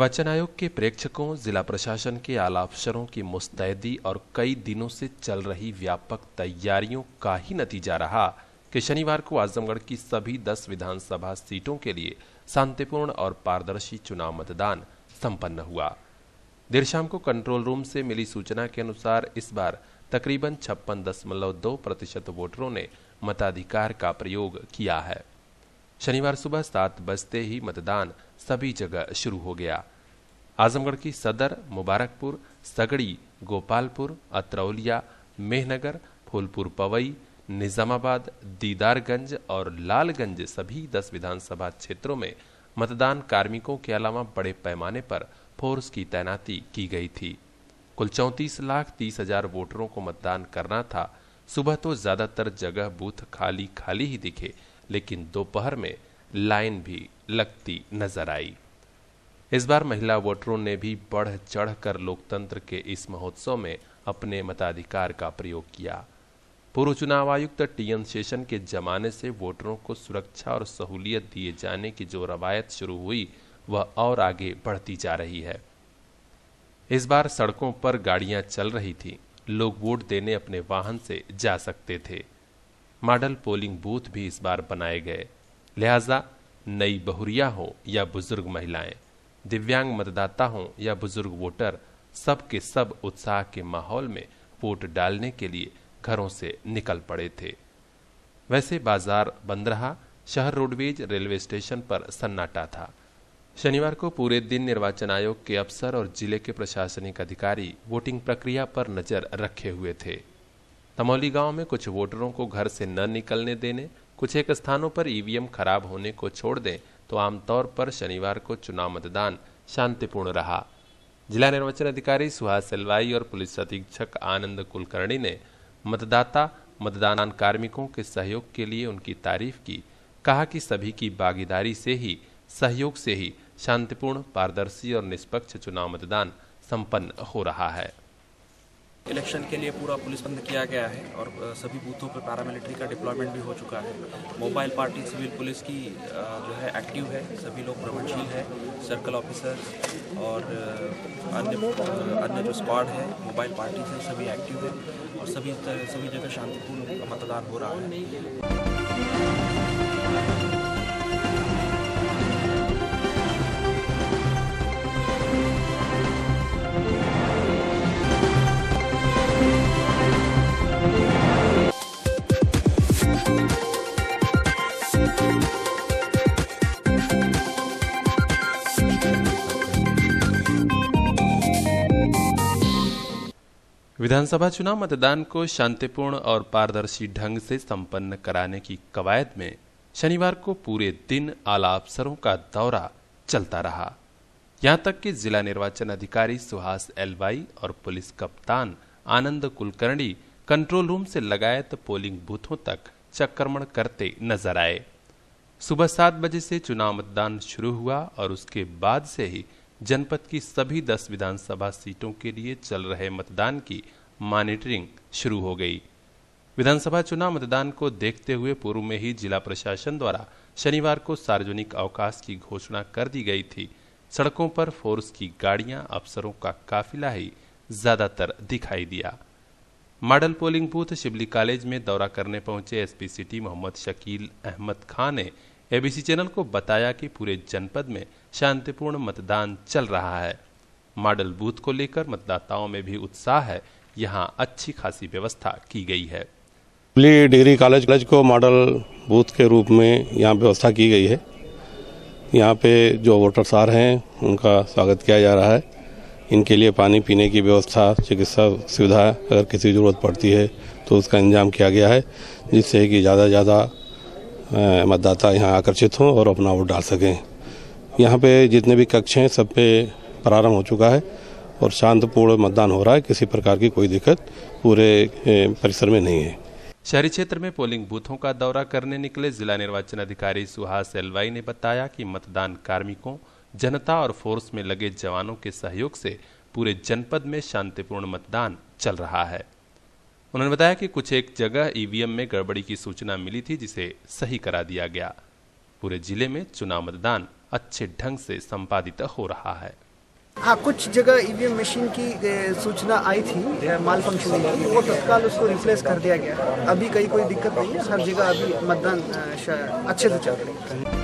निर्वाचन आयोग के प्रेक्षकों, जिला प्रशासन के आला अफसरों की मुस्तैदी और कई दिनों से चल रही व्यापक तैयारियों का ही नतीजा रहा कि शनिवार को आजमगढ़ की सभी 10 विधानसभा सीटों के लिए शांतिपूर्ण और पारदर्शी चुनाव मतदान संपन्न हुआ। देर शाम को कंट्रोल रूम से मिली सूचना के अनुसार इस बार तकरीबन 56.2% वोटरों ने मताधिकार का प्रयोग किया है। शनिवार सुबह 7 बजते ही मतदान सभी जगह शुरू हो गया। आजमगढ़ की सदर, मुबारकपुर, सगड़ी, गोपालपुर, अतरौलिया, मेहनगर, फूलपुर पवई, निजामाबाद, दीदारगंज और लालगंज सभी 10 विधानसभा क्षेत्रों में मतदान कार्मिकों के अलावा बड़े पैमाने पर फोर्स की तैनाती की गई थी। कुल 34,30,000 वोटरों को मतदान करना था। सुबह तो ज्यादातर जगह बूथ खाली खाली ही दिखे, लेकिन दोपहर में लाइन भी लगती नजर आई। इस बार महिला वोटरों ने भी बढ़ चढ़कर लोकतंत्र के इस महोत्सव में अपने मताधिकार का प्रयोग किया। पूर्व चुनाव आयुक्त टीएन शेषन के जमाने से वोटरों को सुरक्षा और सहूलियत दिए जाने की जो रवायत शुरू हुई, वह और आगे बढ़ती जा रही है। इस बार सड़कों पर गाड़ियां चल रही थी, लोग वोट देने अपने वाहन से जा सकते थे। मॉडल पोलिंग बूथ भी इस बार बनाए गए, लिहाजा नई बहुरिया हो या बुजुर्ग महिलाएं, दिव्यांग मतदाता हों या बुजुर्ग वोटर, सब के सब उत्साह के माहौल में वोट डालने के लिए घरों से निकल पड़े थे। वैसे बाजार बंद रहा, शहर रोडवेज रेलवे स्टेशन पर सन्नाटा था। शनिवार को पूरे दिन निर्वाचन आयोग के अफसर और जिले के प्रशासनिक अधिकारी वोटिंग प्रक्रिया पर नजर रखे हुए थे। तमौली गांव में कुछ वोटरों को घर से न निकलने देने, कुछ एक स्थानों पर ईवीएम खराब होने को छोड़ दें तो आमतौर पर शनिवार को चुनाव मतदान शांतिपूर्ण रहा। जिला निर्वाचन अधिकारी सुहास एलवाई और पुलिस अधीक्षक आनंद कुलकर्णी ने मतदाता मतदान कार्मिकों के सहयोग के लिए उनकी तारीफ की। कहा कि सभी की भागीदारी से ही, सहयोग से ही शांतिपूर्ण, पारदर्शी और निष्पक्ष चुनाव मतदान संपन्न हो रहा है। इलेक्शन के लिए पूरा पुलिस बंद किया गया है और सभी बूथों पर पैरामिलिट्री का डिप्लॉयमेंट भी हो चुका है। मोबाइल पार्टी सिविल पुलिस की जो है एक्टिव है, सभी लोग भ्रमणशील है। सर्कल ऑफिसर और अन्य जो स्क्वाड है मोबाइल पार्टी से सभी एक्टिव है और सभी जगह शांतिपूर्ण मतदान हो रहा है। विधानसभा चुनाव मतदान को शांतिपूर्ण और पारदर्शी ढंग से संपन्न कराने की कवायद में शनिवार को पूरे दिन आला अफसरों का दौरा चलता रहा। यहां तक कि जिला निर्वाचन अधिकारी सुहास एलवाई और पुलिस कप्तान आनंद कुलकर्णी कंट्रोल रूम से लगायत पोलिंग बूथों तक चक्करमण करते नजर आए। सुबह 7 बजे से चुनाव मतदान शुरू हुआ और उसके बाद से ही जनपद की सभी 10 विधानसभा सीटों के लिए चल रहे मतदान की मॉनिटरिंग शुरू हो गई। विधानसभा चुनाव मतदान को देखते हुए पूर्व में ही जिला प्रशासन द्वारा शनिवार को सार्वजनिक अवकाश की घोषणा कर दी गई थी। सड़कों पर फोर्स की गाड़ियां, अफसरों का काफिला ही ज्यादातर दिखाई दिया। Model polling booth Shibli college में दौरा करने पहुंचे एसपी सिटी मोहम्मद शकील अहमद खान ने एबीसी चैनल को बताया कि पूरे जनपद में शांतिपूर्ण मतदान चल रहा है। मॉडल बूथ को लेकर मतदाताओं में भी उत्साह है। यहां अच्छी खासी व्यवस्था की गई है। डिग्री कॉलेज को मॉडल बूथ के रूप में यहाँ व्यवस्था की गई है। यहाँ पे जो वोटर्स आ रहे हैं उनका स्वागत किया जा रहा है। इनके लिए पानी पीने की व्यवस्था, चिकित्सा सुविधा अगर किसी ज़रूरत पड़ती है तो उसका इंतजाम किया गया है, जिससे कि ज़्यादा से ज़्यादा मतदाता यहाँ आकर्षित हों और अपना वोट डाल सकें। यहाँ पे जितने भी कक्ष हैं सब पे प्रारंभ हो चुका है और शांतिपूर्ण मतदान हो रहा है। किसी प्रकार की कोई दिक्कत पूरे परिसर में नहीं है। शहरी क्षेत्र में पोलिंग बूथों का दौरा करने निकले जिला निर्वाचन अधिकारी सुहास एलवाई ने बताया कि मतदान कार्मिकों, जनता और फोर्स में लगे जवानों के सहयोग से पूरे जनपद में शांतिपूर्ण मतदान चल रहा है। उन्होंने बताया कि कुछ एक जगह ईवीएम में गड़बड़ी की सूचना मिली थी, जिसे सही करा दिया गया। पूरे जिले में चुनाव मतदान अच्छे ढंग से संपादित हो रहा है। हाँ, कुछ जगह ईवीएम मशीन की सूचना आई थी माल फंक्शनिंग की, वो तत्काल उसको रिप्लेस कर दिया गया। अभी कहीं कोई दिक्कत नहीं है, हर जगह अभी मतदान अच्छे से चल रहा है।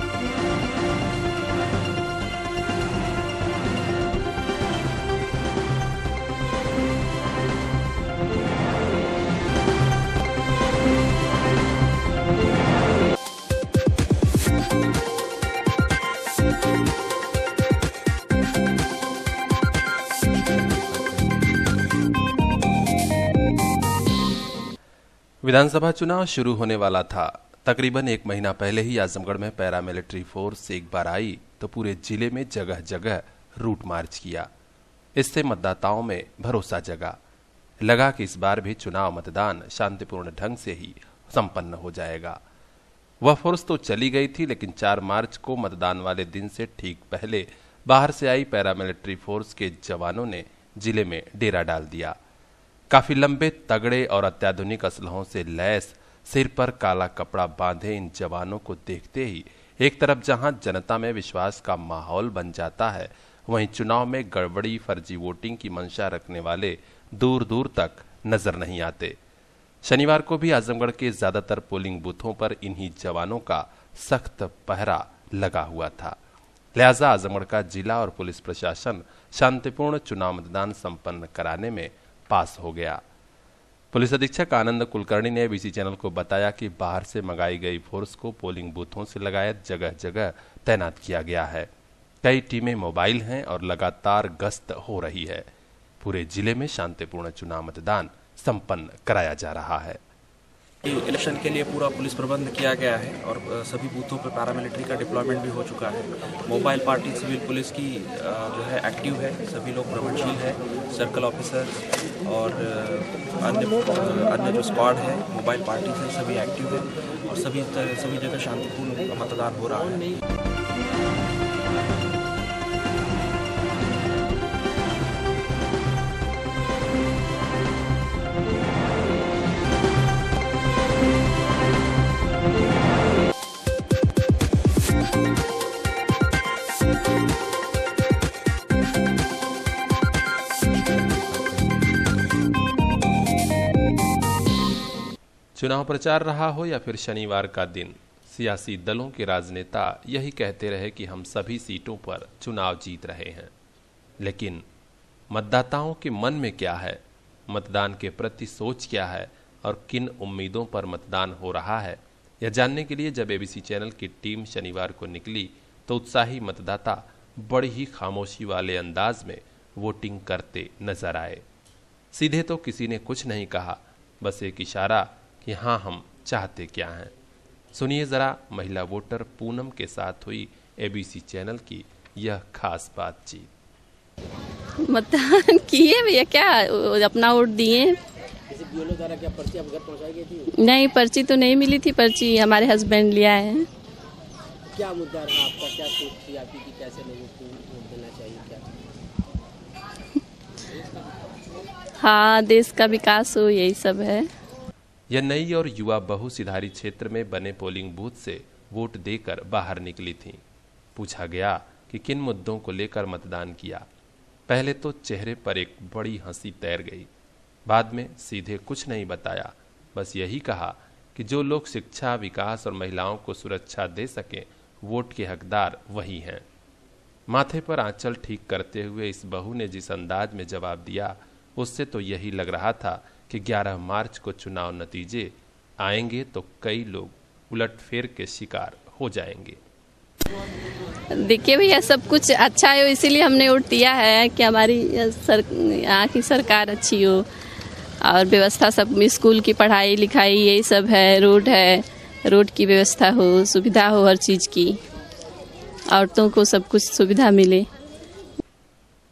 विधानसभा चुनाव शुरू होने वाला था। तकरीबन एक महीना पहले ही आजमगढ़ में पैरामिलिट्री फोर्स एक बार आई तो पूरे जिले में जगह जगह रूट मार्च किया। इससे मतदाताओं में भरोसा जगा। लगा कि इस बार भी चुनाव मतदान शांतिपूर्ण ढंग से ही संपन्न हो जाएगा। वह फोर्स तो चली गई थी, लेकिन 4 मार्च को मतदान वाले दिन से ठीक पहले बाहर से आई पैरामिलिट्री फोर्स के जवानों ने जिले में डेरा डाल दिया। काफी लंबे, तगड़े और अत्याधुनिक असलहों से लैस, सिर पर काला कपड़ा बांधे इन जवानों को देखते ही एक तरफ जहां जनता में विश्वास का माहौल बन जाता है, वहीं चुनाव में गड़बड़ी, फर्जी वोटिंग की मंशा रखने वाले दूर दूर तक नजर नहीं आते। शनिवार को भी आजमगढ़ के ज्यादातर पोलिंग बूथों पर इन्हीं जवानों का सख्त पहरा लगा हुआ था। लिहाजा आजमगढ़ का जिला और पुलिस प्रशासन शांतिपूर्ण चुनाव मतदान संपन्न कराने में पास हो गया। पुलिस अधीक्षक आनंद कुलकर्णी ने एबीसी चैनल को बताया कि बाहर से मंगाई गई फोर्स को पोलिंग बूथों से लगायत जगह जगह तैनात किया गया है। कई टीमें मोबाइल हैं और लगातार गश्त हो रही है। पूरे जिले में शांतिपूर्ण चुनाव मतदान संपन्न कराया जा रहा है। इलेक्शन के लिए पूरा पुलिस प्रबंध किया गया है और सभी बूथों पर पैरामिलिट्री का डिप्लॉयमेंट भी हो चुका है। मोबाइल पार्टी सिविल पुलिस की जो है एक्टिव है, सभी लोग भ्रमणशील है। सर्कल ऑफिसर और अन्य जो स्क्वाड है मोबाइल पार्टी से सभी एक्टिव है और सभी जगह शांतिपूर्ण मतदान हो रहा है। चुनाव प्रचार रहा हो या फिर शनिवार का दिन, सियासी दलों के राजनेता यही कहते रहे कि हम सभी सीटों पर चुनाव जीत रहे हैं। लेकिन मतदाताओं के मन में क्या है, मतदान के प्रति सोच क्या है और किन उम्मीदों पर मतदान हो रहा है, यह जानने के लिए जब एबीसी चैनल की टीम शनिवार को निकली तो उत्साही मतदाता बड़ी ही खामोशी वाले अंदाज में वोटिंग करते नजर आए। सीधे तो किसी ने कुछ नहीं कहा, बस एक इशारा कि हाँ हम चाहते क्या हैं। सुनिए जरा महिला वोटर पूनम के साथ हुई एबीसी चैनल की यह खास बातचीत। मतदान किए भैया, क्या अपना वोट दिए। क्या पर्ची आप घर पहुंचाई गई थी? नहीं, पर्ची तो नहीं मिली थी, पर्ची हमारे हस्बैंड लिया है। क्या मुद्दा रहा आपका, क्या सोच थी आपकी कि कैसे लोगों को वोट देना चाहिए, क्या? हाँ, देश का विकास हो, यही सब है। यह नई और युवा बहुसिधारी क्षेत्र में बने पोलिंग बूथ से वोट देकर बाहर निकली थीं। पूछा गया कि किन मुद्दों को लेकर मतदान किया। पहले तो चेहरे पर एक बड़ी हंसी तैर गई, बाद में सीधे कुछ नहीं बताया, बस यही कहा कि जो लोग शिक्षा, विकास और महिलाओं को सुरक्षा दे सकें, वोट के हकदार वही हैं। माथे पर आंचल ठीक करते हुए इस बहू ने जिस अंदाज में जवाब दिया, उससे तो यही लग रहा था कि 11 मार्च को चुनाव नतीजे आएंगे तो कई लोग उलटफेर के शिकार हो जाएंगे। देखिए भैया, सब कुछ अच्छा है, इसीलिए हमने वोट दिया है कि हमारी यहाँ की सरकार अच्छी हो और व्यवस्था सब, स्कूल की पढ़ाई लिखाई यही सब है, रोड की व्यवस्था हो, सुविधा हो, हर चीज़ की, औरतों को सब कुछ सुविधा मिले।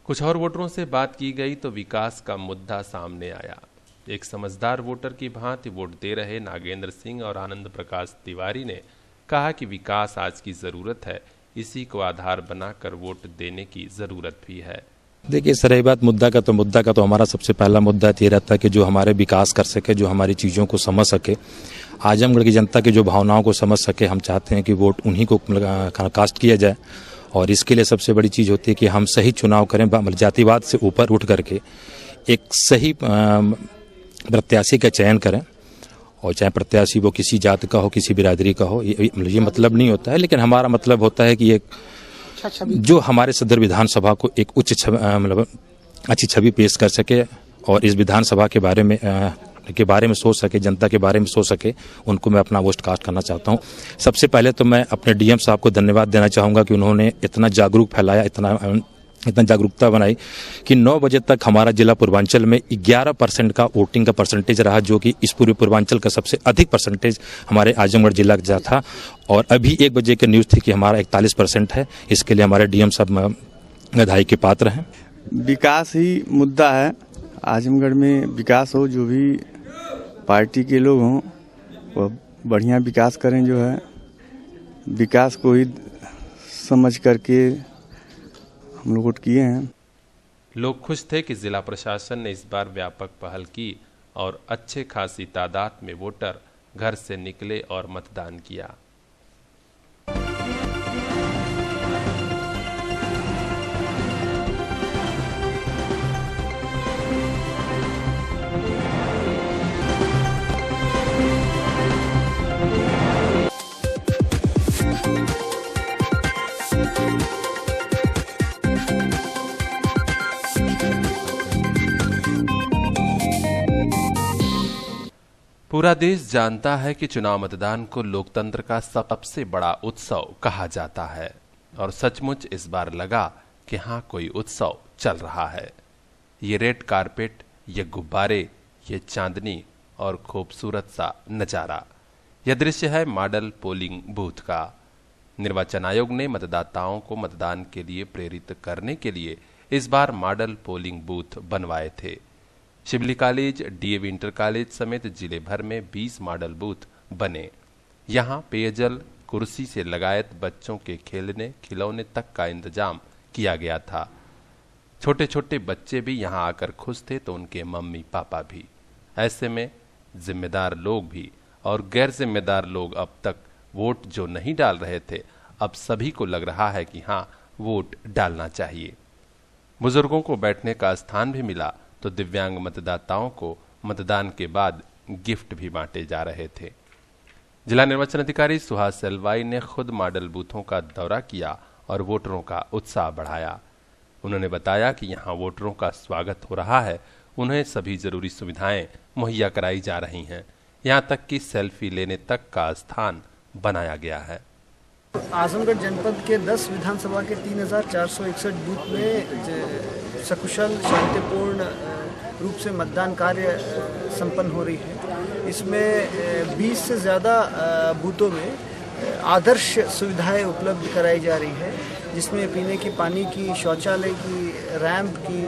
कुछ और वोटरों से बात की गई तो विकास का मुद्दा सामने आया। एक समझदार वोटर की भांति वोट दे रहे नागेंद्र सिंह और आनंद प्रकाश तिवारी ने कहा कि विकास आज की जरूरत है, इसी को आधार बनाकर वोट देने की जरूरत भी है। देखिए सर, रही बात मुद्दा का तो हमारा सबसे पहला मुद्दा ये रहता है कि जो हमारे विकास कर सके, जो हमारी चीज़ों को समझ सके, आजमगढ़ की जनता की जो भावनाओं को समझ सके, हम चाहते हैं कि वोट उन्हीं को कास्ट किया जाए और इसके लिए सबसे बड़ी चीज़ होती है कि हम सही चुनाव करें, जातिवाद से ऊपर उठ करके एक सही प्रत्याशी का चयन करें। और चाहे प्रत्याशी वो किसी जात का हो, किसी बिरादरी का हो, ये मतलब नहीं होता है, लेकिन हमारा मतलब होता है कि एक जो हमारे सदर विधानसभा को एक उच्च मतलब अच्छी छवि पेश कर सके और इस विधानसभा के बारे में सोच सके, जनता के बारे में सोच सके, उनको मैं अपना वोट कास्ट करना चाहता हूं। सबसे पहले तो मैं अपने डीएम साहब को धन्यवाद देना चाहूँगा कि उन्होंने इतना जागरूक फैलाया, इतना जागरूकता बनाई कि 9 बजे तक हमारा जिला पूर्वांचल में 11% का वोटिंग का परसेंटेज रहा, जो कि इस पूर्वी पूर्वांचल का सबसे अधिक परसेंटेज हमारे आजमगढ़ जिला का था। और अभी 1 बजे की न्यूज़ थी कि हमारा 41% है। इसके लिए हमारे डीएम साहब बधाई के पात्र हैं। विकास ही मुद्दा है। आजमगढ़ में विकास हो, जो भी पार्टी के लोग हों वह बढ़िया विकास करें। जो है विकास को ही समझ करके हम लोग वोट किए हैं। लोग खुश थे कि जिला प्रशासन ने इस बार व्यापक पहल की और अच्छे खासी तादाद में वोटर घर से निकले और मतदान किया। पूरा देश जानता है कि चुनाव मतदान को लोकतंत्र का सबसे बड़ा उत्सव कहा जाता है और सचमुच इस बार लगा कि हाँ, कोई उत्सव चल रहा है। ये रेड कारपेट, ये गुब्बारे, ये चांदनी और खूबसूरत सा नजारा, यह दृश्य है मॉडल पोलिंग बूथ का। निर्वाचन आयोग ने मतदाताओं को मतदान के लिए प्रेरित करने के लिए इस बार मॉडल पोलिंग बूथ बनवाए थे। शिवली कॉलेज, डीएवी इंटर कॉलेज समेत जिले भर में 20 मॉडल बूथ बने। यहाँ पेयजल, कुर्सी से लगायत बच्चों के खेलने खिलौने तक का इंतजाम किया गया था। छोटे छोटे बच्चे भी यहाँ आकर खुश थे तो उनके मम्मी पापा भी। ऐसे में जिम्मेदार लोग भी और गैर जिम्मेदार लोग अब तक वोट जो नहीं डाल रहे थे, अब सभी को लग रहा है कि हाँ, वोट डालना चाहिए। बुजुर्गों को बैठने का स्थान भी मिला तो दिव्यांग मतदाताओं को मतदान के बाद गिफ्ट भी बांटे जा रहे थे। जिला निर्वाचन अधिकारी सुहास सेलवाई ने खुद मॉडल बूथों का दौरा किया और वोटरों का उत्साह बढ़ाया। उन्होंने बताया कि यहां वोटरों का स्वागत हो रहा है, उन्हें सभी जरूरी सुविधाएं मुहैया कराई जा रही हैं, यहां तक कि सेल्फी लेने तक का स्थान बनाया गया है। आजमगढ़ जनपद के 10 विधानसभा के 3461 बूथ में सकुशल शांतिपूर्ण रूप से मतदान कार्य संपन्न हो रही है। इसमें 20 से ज़्यादा बूथों में आदर्श सुविधाएं उपलब्ध कराई जा रही है, जिसमें पीने की पानी की, शौचालय की, रैंप की,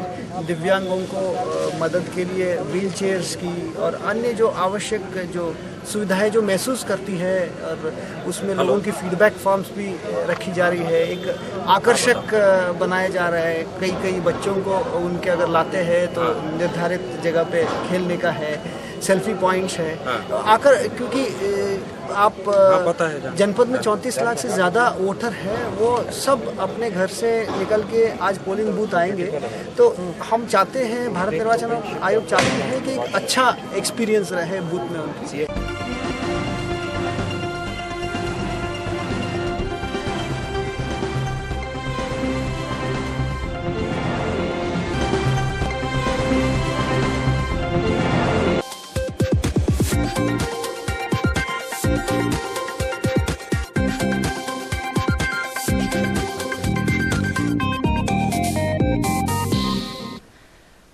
दिव्यांगों को मदद के लिए व्हील चेयर्स की और अन्य जो आवश्यक जो सुविधाएं जो महसूस करती है, और उसमें लोगों की फीडबैक फॉर्म्स भी रखी जा रही है। एक आकर्षक बनाया जा रहा है। कई बच्चों को उनके अगर लाते हैं तो निर्धारित जगह पे खेलने का है, सेल्फी पॉइंट्स है। आकर क्योंकि आप जनपद में 34 लाख से ज़्यादा वोटर है, वो सब अपने घर से निकल के आज पोलिंग बूथ आएंगे। तो हम चाहते हैं, भारत निर्वाचन आयोग चाहते हैं कि एक अच्छा एक्सपीरियंस रहे बूथ में उनकी।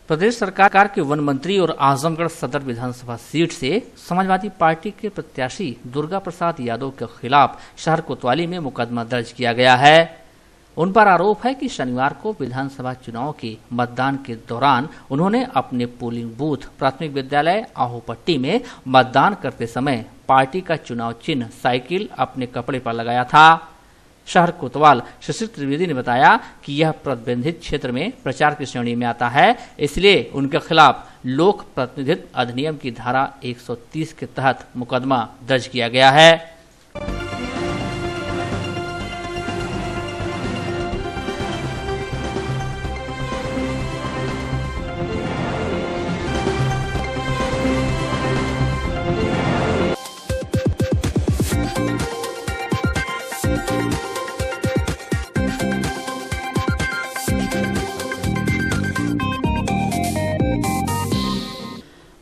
प्रदेश सरकार के वन मंत्री और आजमगढ़ सदर विधानसभा सीट से समाजवादी पार्टी के प्रत्याशी दुर्गा प्रसाद यादव के खिलाफ शहर कोतवाली में मुकदमा दर्ज किया गया है। उन पर आरोप है कि शनिवार को विधानसभा चुनाव के मतदान के दौरान उन्होंने अपने पोलिंग बूथ प्राथमिक विद्यालय आहोपट्टी में मतदान करते समय पार्टी का चुनाव चिन्ह साइकिल अपने कपड़े पर लगाया था। शहर कोतवाल शशिर त्रिवेदी ने बताया कि यह प्रतिबंधित क्षेत्र में प्रचार की श्रेणी में आता है, इसलिए उनके खिलाफ लोक प्रतिनिधित्व अधिनियम की धारा 130 के तहत मुकदमा दर्ज किया गया है।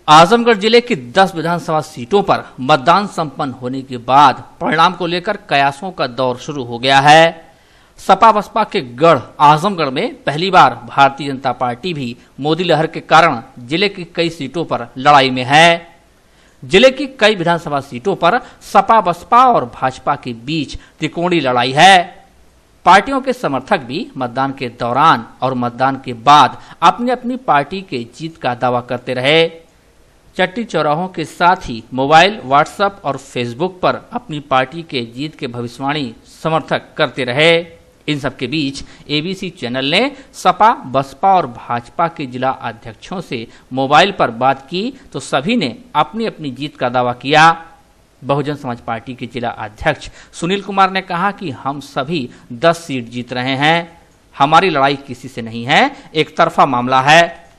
आजमगढ़ जिले की 10 विधानसभा सीटों पर मतदान संपन्न होने के बाद परिणाम को लेकर कयासों का दौर शुरू हो गया है। सपा बसपा के गढ़ आजमगढ़ में पहली बार भारतीय जनता पार्टी भी मोदी लहर के कारण जिले की कई सीटों पर लड़ाई में है। जिले की कई विधानसभा सीटों पर सपा बसपा और भाजपा के बीच त्रिकोणीय लड़ाई है। पार्टियों के समर्थक भी मतदान के दौरान और मतदान के बाद अपनी अपनी पार्टी के जीत का दावा करते रहे। चट्टी चौराहों के साथ ही मोबाइल, व्हाट्सएप और फेसबुक पर अपनी पार्टी के जीत के भविष्यवाणी समर्थक करते रहे। इन सब के बीच एबीसी चैनल ने सपा, बसपा और भाजपा के जिला अध्यक्षों से मोबाइल पर बात की तो सभी ने अपनी अपनी जीत का दावा किया। बहुजन समाज पार्टी के जिला अध्यक्ष सुनील कुमार ने कहा कि हम सभी 10 सीट जीत रहे हैं, हमारी लड़ाई किसी से नहीं है, एक तरफा मामला है।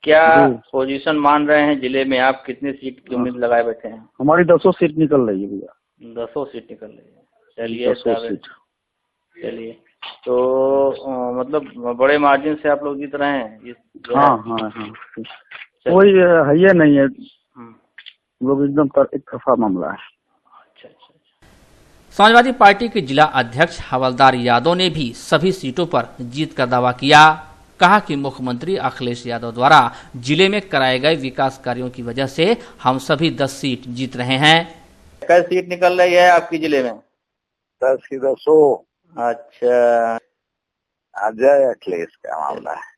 क्या पोजीशन मान रहे हैं जिले में? आप कितनी सीट की उम्मीद लगाए बैठे हैं? हमारी 10 सीट निकल रही है भैया। 10 सीट निकल रही है। चलिए तो मतलब बड़े मार्जिन से आप लोग जीत रहे हैं? हाँ। कोई है ये नहीं है, लोग एकदम एक तरफा मामला है। अच्छा। समाजवादी पार्टी के जिला अध्यक्ष हवलदार यादव ने भी सभी सीटों पर जीत का दावा किया। कहा कि मुख्यमंत्री अखिलेश यादव द्वारा जिले में कराए गए विकास कार्यों की वजह से हम सभी 10 सीट जीत रहे हैं। कई सीट निकल रही है आपकी जिले में? 10 की 10। अच्छा, अजय अखिलेश का मामला है।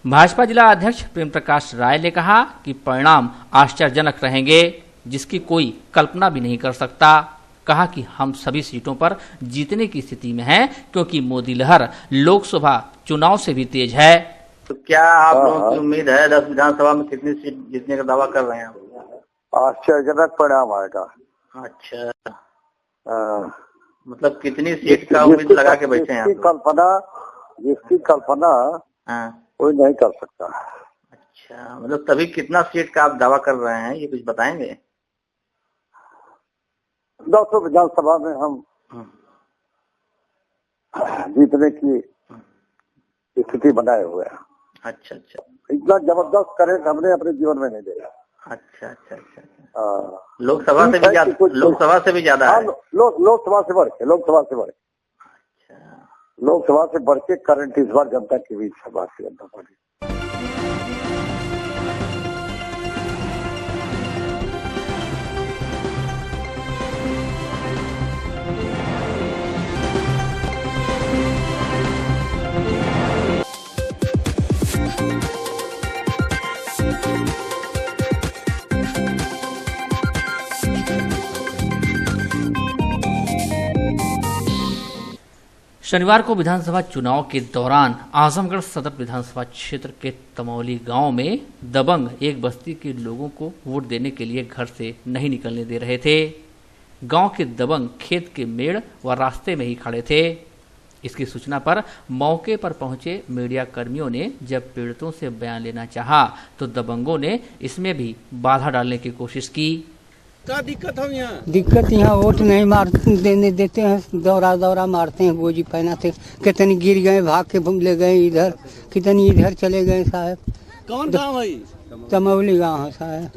भाजपा जिला अध्यक्ष प्रेम प्रकाश राय ने कहा कि परिणाम आश्चर्यजनक रहेंगे, जिसकी कोई कल्पना भी नहीं कर सकता। कहा कि हम सभी सीटों पर जीतने की स्थिति में हैं, क्योंकि मोदी लहर लोकसभा चुनाव से भी तेज है। तो क्या आप लोगों की उम्मीद है 10 विधानसभा में कितनी सीट जीतने का दावा कर रहे हैं? आश्चर्यजनक परिणाम आएगा। अच्छा, मतलब कितनी सीट का उम्मीद लगा के बैठे हैं? जिसकी कल्पना कोई नहीं कर सकता। अच्छा, मतलब तभी कितना सीट का आप दावा कर रहे हैं, ये कुछ बताएंगे? 200 विधानसभा में हम जीतने की स्थिति बनाए हुए हैं। अच्छा। इतना जबरदस्त करेंट हमने अपने जीवन में नहीं देखा। अच्छा। लोकसभा से भी ज्यादा? लोकसभा से भी ज्यादा है? लोकसभा से बढ़ के अच्छा, लोकसभा से बढ़ के करंट इस बार जनता के बीच है भारतीय जनता पार्टी। शनिवार को विधानसभा चुनाव के दौरान आजमगढ़ सदर विधानसभा क्षेत्र के तमौली गांव में दबंग एक बस्ती के लोगों को वोट देने के लिए घर से नहीं निकलने दे रहे थे। गांव के दबंग खेत के मेड़ व रास्ते में ही खड़े थे। इसकी सूचना पर मौके पर पहुंचे मीडिया कर्मियों ने जब पीड़ितों से बयान लेना चाहा तो दबंगों ने इसमें भी बाधा डालने की कोशिश की। क्या दिक्कत है यहाँ? दिक्कत यहाँ वोट नहीं देने देते हैं, दौरा मारते हैं, गोजी पहनाते, कितनी गिर गए, भाग के ले गए इधर, कितनी इधर चले गए साहब। कौन गाँव है? तमौली गाँव है साहब।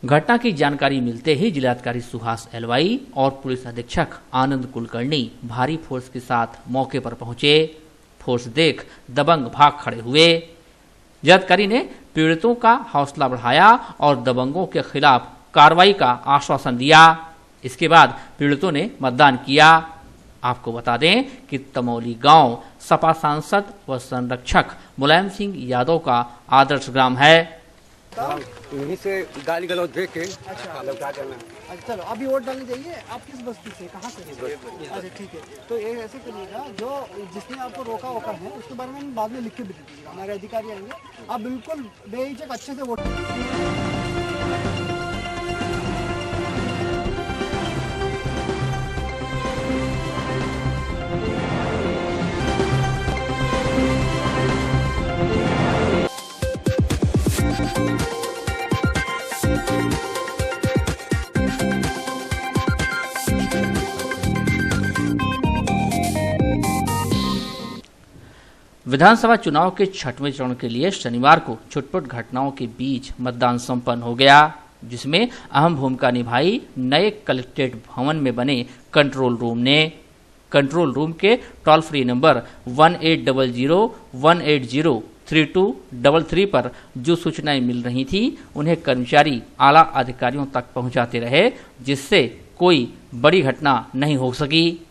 घटना की जानकारी मिलते ही जिलाधिकारी सुहास एलवाई और पुलिस अधीक्षक आनंद कुलकर्णी भारी फोर्स के साथ मौके पर पहुंचे। फोर्स देख दबंग भाग खड़े हुए। जिलाधिकारी ने पीड़ितों का हौसला बढ़ाया और दबंगों के खिलाफ कार्रवाई का आश्वासन दिया। इसके बाद पीड़ितों ने मतदान किया। आपको बता दें कि तमौली गांव सपा सांसद व संरक्षक मुलायम सिंह यादव का आदर्श ग्राम है। यहीं से गाली गलौज देख के अच्छा चलो अभी वोट डालने जाइए। आप किस बस्ती से, कहाँ से? अच्छा ठीक है, तो ये ऐसे करिएगा, जो जिसने आपको रोका है उसके बारे में बाद में लिख के भी दे दीजिएगा, हमारे अधिकारी आएंगे। आप बिल्कुल बेहिचक अच्छे से वोट। विधानसभा चुनाव के 6वें चरण के लिए शनिवार को छुटपुट घटनाओं के बीच मतदान संपन्न हो गया, जिसमें अहम भूमिका निभाई नए कलेक्ट्रेट भवन में बने कंट्रोल रूम ने। कंट्रोल रूम के टोल फ्री नंबर 1800-180-3233 पर जो सूचनाएं मिल रही थी उन्हें कर्मचारी आला अधिकारियों तक पहुंचाते रहे, जिससे कोई बड़ी घटना नहीं हो सकी।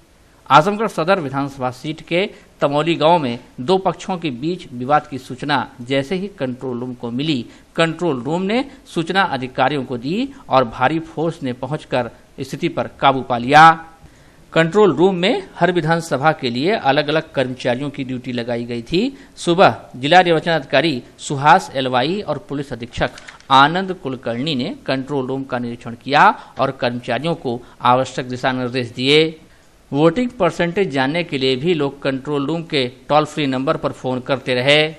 आजमगढ़ सदर विधानसभा सीट के तमौली गांव में दो पक्षों के बीच विवाद की सूचना जैसे ही कंट्रोल रूम को मिली, कंट्रोल रूम ने सूचना अधिकारियों को दी और भारी फोर्स ने पहुंचकर स्थिति पर काबू पा लिया। कंट्रोल रूम में हर विधानसभा के लिए अलग अलग कर्मचारियों की ड्यूटी लगाई गई थी। सुबह जिला निर्वाचन अधिकारी सुहास एलवाई और पुलिस अधीक्षक आनंद कुलकर्णी ने कंट्रोल रूम का निरीक्षण किया और कर्मचारियों को आवश्यक दिशा निर्देश दिए। वोटिंग परसेंटेज जानने के लिए भी लोग कंट्रोल रूम के टोल फ्री नंबर पर फोन करते रहे।